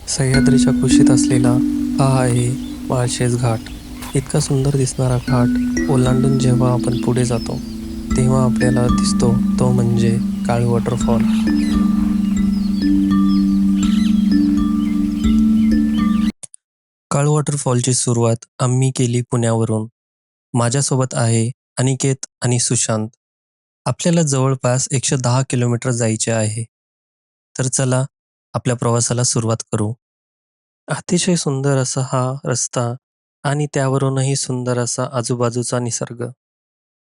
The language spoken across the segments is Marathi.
सह्याद्रीच्या कुशीत असलेला हा आहे माळशेज घाट. इतका सुंदर दिसणारा घाट ओलांडून जेव्हा आपण पुढे जातो तेव्हा आपल्याला दिसतो तो म्हणजे काळू वॉटरफॉल. काळू वॉटरफॉलची सुरुवात आम्ही केली पुण्यावरून. माझ्यासोबत आहे अनिकेत आणि सुशांत. आपल्याला जवळपास 110 किलोमीटर जायचे आहे. तर चला आपल्या प्रवासाला सुरुवात करू. अतिशय सुंदर असा हा रस्ता आणि त्यावरूनही सुंदर असा आजूबाजूचा निसर्ग.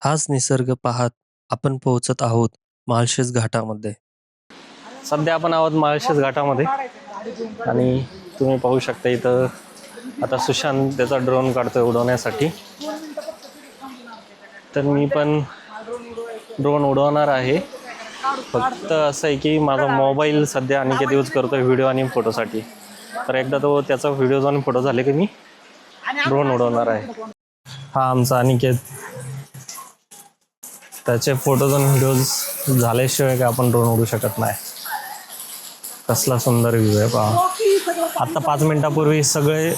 हाच निसर्ग पाहत आपण पोहोचत आहोत माळशेज घाटामध्ये. सध्या आपण आहोत माळशेज घाटामध्ये आणि तुम्ही पाहू शकता इथं आता सुशांत त्याचा ड्रोन काढतोय उडवण्यासाठी. तर मी पण ड्रोन उडवणार आहे. फक्त असं आहे की माझा मोबाईल सध्या अनिकेत यूज करतोय व्हिडिओ आणि फोटोसाठी. तर एकदा तो त्याचा व्हिडिओ आणि फोटो झाले की मी ड्रोन उडवणार आहे. हा आमचा अनिकेत. त्याचे फोटोज आणि व्हिडिओज झाल्याशिवाय काय आपण ड्रोन उडवू शकत नाही. कसला सुंदर व्ह्यू आहे पहा. आत्ता 5 मिनिटापूर्वी सगळे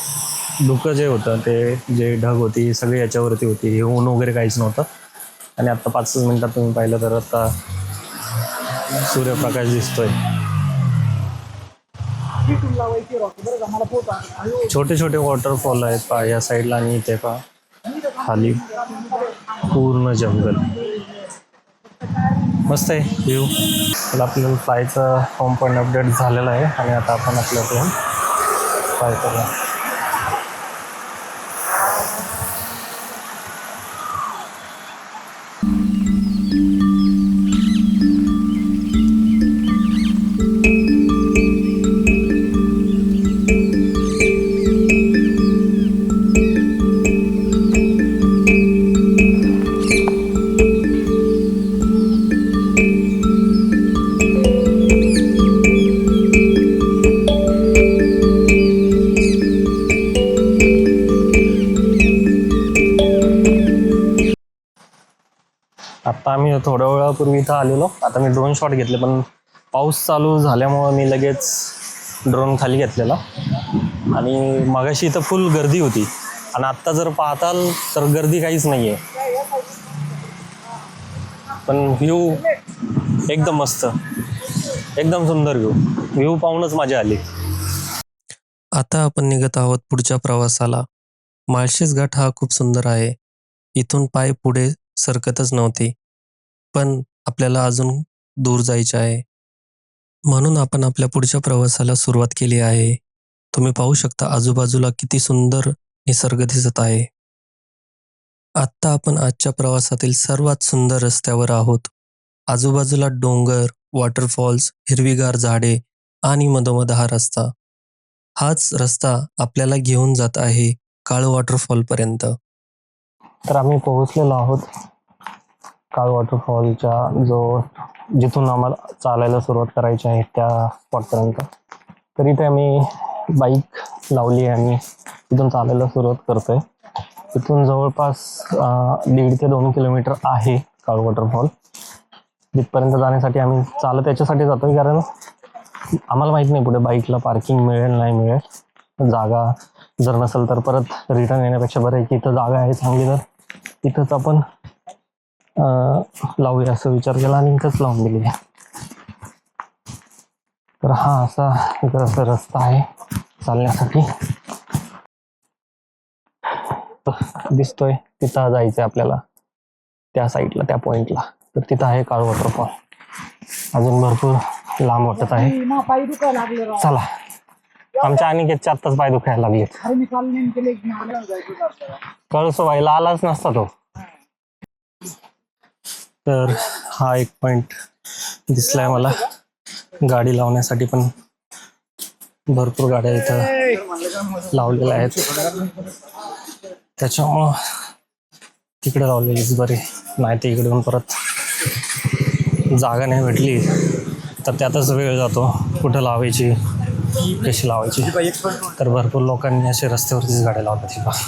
धुकं जे होतं ते जे ढग होती सगळी याच्यावरती होती. ऊन वगैरे काहीच नव्हतं. आणि आत्ता 5 मिनिटात तुम्ही पाहिलं तर आता सूर्यप्रकाश दिसतोय. छोटे छोटे वॉटरफॉल आहेत पहा या साईडला आणि इथे पहा खाली पूर्ण जंगल. मस्त आहे व्ह्यू. तर आपल्याला फ्लायचं होम पॉईंट अपडेट झालेला आहे आणि आता आपण आपल्या प्लेन फ्लाय करूया. आत्ता आम्ही थोड्या वेळापूर्वी इथं आलेलो. आता मी ड्रोन शॉट घेतले पण पाऊस चालू झाल्यामुळं मी लगेच ड्रोन खाली घेतलेला आणि मगाशी इथं फुल गर्दी होती आणि आत्ता जर पाहताल तर गर्दी काहीच नाही आहे. पण व्ह्यू एकदम मस्त, एकदम सुंदर व्ह्यू पाहूनच मजा आली. आता आपण निघत आहोत पुढच्या प्रवासाला. माळशेज घाट हा खूप सुंदर आहे. इथून पाय पुढे सरकतच नव्हते. पण आपल्याला अजून दूर जायचे आहे म्हणून आपण आपल्या पुढच्या प्रवासाला सुरुवात केली आहे. तुम्ही पाहू शकता आजूबाजूला किती सुंदर निसर्ग दिसत आहे. आत्ता आपण आजच्या प्रवासातील सर्वात सुंदर रस्त्यावर आहोत. आजूबाजूला डोंगर, वॉटरफॉल्स, हिरवीगार झाडे आणि मधोमध हा रस्ता. हाच रस्ता आपल्याला घेऊन जात आहे काळू वॉटरफॉल पर्यंत. तर आम्ही पोहोचलेलो आहोत काळू वॉटरफॉलच्या जिथून आम्हाला चालायला सुरुवात करायची आहे त्या स्पॉटपर्यंत. तर इथे आम्ही बाईक लावली आहे आणि इथून चालायला सुरुवात करतोय. इथून जवळपास 1.5 ते 2 किलोमीटर आहे काळू वॉटरफॉल. तिथपर्यंत जाण्यासाठी आम्ही चालत याच्यासाठी जातोय कारण आम्हाला माहीत नाही पुढे बाईकला पार्किंग मिळेल नाही मिळेल. जागा जर नसेल तर परत रिटर्न येण्यापेक्षा बरं आहे की इथं जागा आहे चांगली तर इथंच आपण लावूया असं विचार केला आणि इथंच लावून दिली आहे. तर हा असा रस्ता आहे चालण्यासाठी दिसतोय. तिथं जायचंय आपल्याला त्या साईडला त्या पॉइंटला. तर तिथं आहे काळू वॉटरफॉल. अजून भरपूर लांब वाटत आहे. चला आमच्या अनिकेतच्या आत्ताच पाय दुखायला लागलेत. कळसो व्हायला आलाच नसता तो. तर हा एक पॉइंट दिसलाय मला. गाडी लावण्यासाठी पण भरपूर गाड्या इथं लावलेल्या आहेत. त्याच्यामुळं तिकडे लावलेलीच बरी. नाही तर इकडून परत जागा नाही भेटली तर त्यातच वेळ जातो. कुठं लावायची कशी लावायची. तर भरपूर लोकांनी असे रस्त्यावरतीच गाड्या लावतात.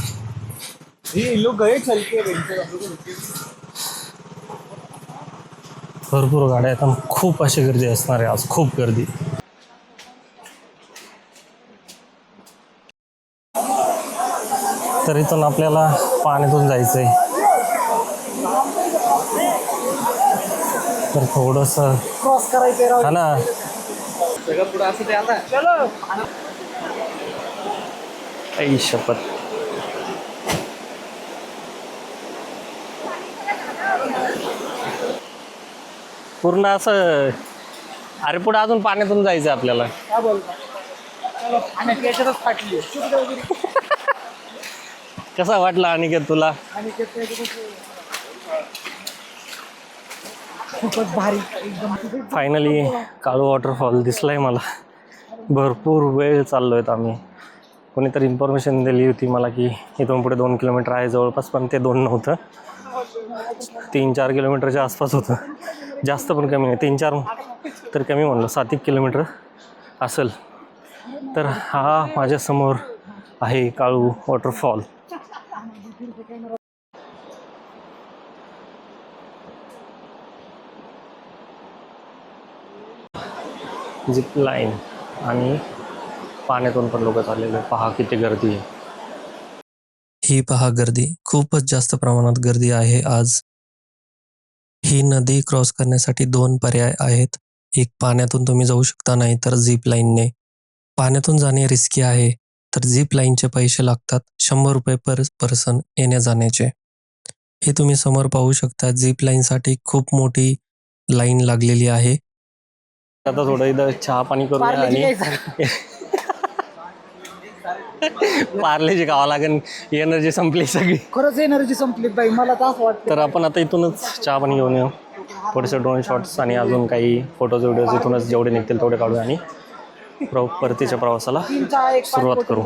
भरपूर गाड्या आहेत. खूप अशी गर्दी असणार आहे आज. खूप गर्दी. तर इथून आपल्याला पाण्यातून जायचं आहे. तर थोडंसं क्रॉस करायचंय हा ना. सगळं पुढं असं ते आता आई शपथ. पूर्ण असं. अरे पुढे अजून पाण्यातून जायचं आपल्याला. काय बोलतो आणि त्याच्यातच फाटली कसा वाटला अनिकेत तुला? आणि खूपच भारी एकदम. फायनली काळू वॉटरफॉल दिसलाय मला. भरपूर वेळ चाललो आहेत आम्ही. कोणीतरी इन्फॉर्मेशन दिली होती मला की इथून पुढे 2 किलोमीटर आहे जवळपास, पण ते 2 नव्हतं, 3-4 किलोमीटरच्या आसपास होतं. जास्त पण कमी नाही, 3-4 तर कमी म्हणलं, 7-1 किलोमीटर असेल. तर हा माझ्यासमोर आहे काळू वॉटरफॉल. झिप लाईन आणि पाण्यातून पण लोक चाललेले. पहा किती गर्दी आहे. ही पहा गर्दी, खूपच जास्त प्रमाणात गर्दी आहे आज. ही नदी क्रॉस करण्यासाठी 2 पर्याय आहेत. एक पाण्यातून तुम्ही जाऊ शकता, नाही तर झिप लाईनने. पाण्यातून जाणे रिस्की आहे, तर झिप लाईनचे पैसे लागतात 100 रुपये पर पर्सन येण्या जाण्याचे. हे तुम्ही समोर पाहू शकता. झिप लाईनसाठी खूप मोठी लाईन लागलेली आहे. आता थोडं इथं चहा पाणी करूया आणि पार्लेजी खावा लागेल. एनर्जी संपली सगळी. खरंच एनर्जी संपली बाई, मला तर असं वाटतं. तर आपण आता इथूनच चहा पाणी घेऊन येऊ, थोडेसे ड्रोन शॉट्स आणि अजून काही फोटोज व्हिडिओज इथूनच जेवढे निघतील तेवढे काढू आणि परतीच्या प्रवासाला सुरुवात करू.